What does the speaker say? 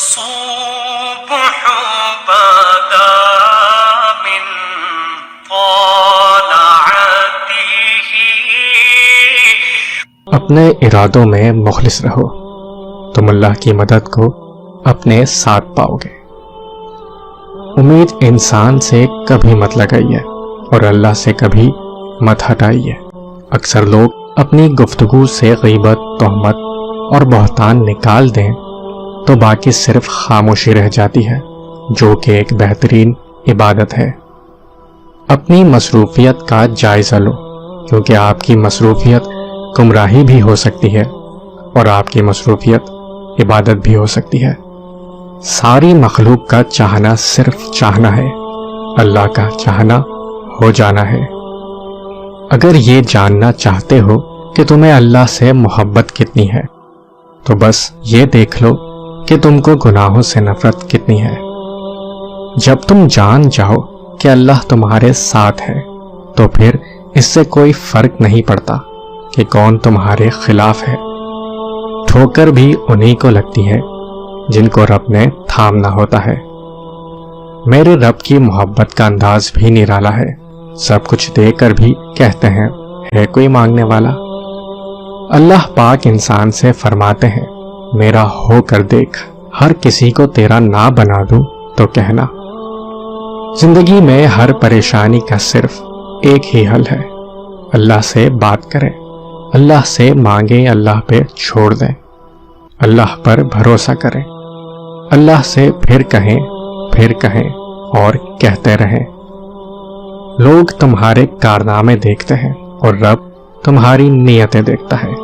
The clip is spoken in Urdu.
والصبح بدا من طلعته. اپنے ارادوں میں مخلص رہو، تم اللہ کی مدد کو اپنے ساتھ پاؤ گے۔ امید انسان سے کبھی مت لگائیے اور اللہ سے کبھی مت ہٹائیے۔ اکثر لوگ اپنی گفتگو سے غیبت، تہمت اور بہتان نکال دیں تو باقی صرف خاموشی رہ جاتی ہے، جو کہ ایک بہترین عبادت ہے۔ اپنی مصروفیت کا جائزہ لو، کیونکہ آپ کی مصروفیت گمراہی بھی ہو سکتی ہے اور آپ کی مصروفیت عبادت بھی ہو سکتی ہے۔ ساری مخلوق کا چاہنا صرف چاہنا ہے، اللہ کا چاہنا ہو جانا ہے۔ اگر یہ جاننا چاہتے ہو کہ تمہیں اللہ سے محبت کتنی ہے تو بس یہ دیکھ لو کہ تم کو گناہوں سے نفرت کتنی ہے۔ جب تم جان جاؤ کہ اللہ تمہارے ساتھ ہے تو پھر اس سے کوئی فرق نہیں پڑتا کہ کون تمہارے خلاف ہے۔ ٹھوکر بھی انہی کو لگتی ہے جن کو رب نے تھامنا ہوتا ہے۔ میرے رب کی محبت کا انداز بھی نرالا ہے، سب کچھ دے کر بھی کہتے ہیں ہے کوئی مانگنے والا۔ اللہ پاک انسان سے فرماتے ہیں میرا ہو کر دیکھ، ہر کسی کو تیرا نہ بنا دوں تو کہنا۔ زندگی میں ہر پریشانی کا صرف ایک ہی حل ہے، اللہ سے بات کریں، اللہ سے مانگیں، اللہ پہ چھوڑ دیں، اللہ پر بھروسہ کریں، اللہ سے پھر کہیں اور کہتے رہیں۔ لوگ تمہارے کارنامے دیکھتے ہیں اور رب تمہاری نیتیں دیکھتا ہے۔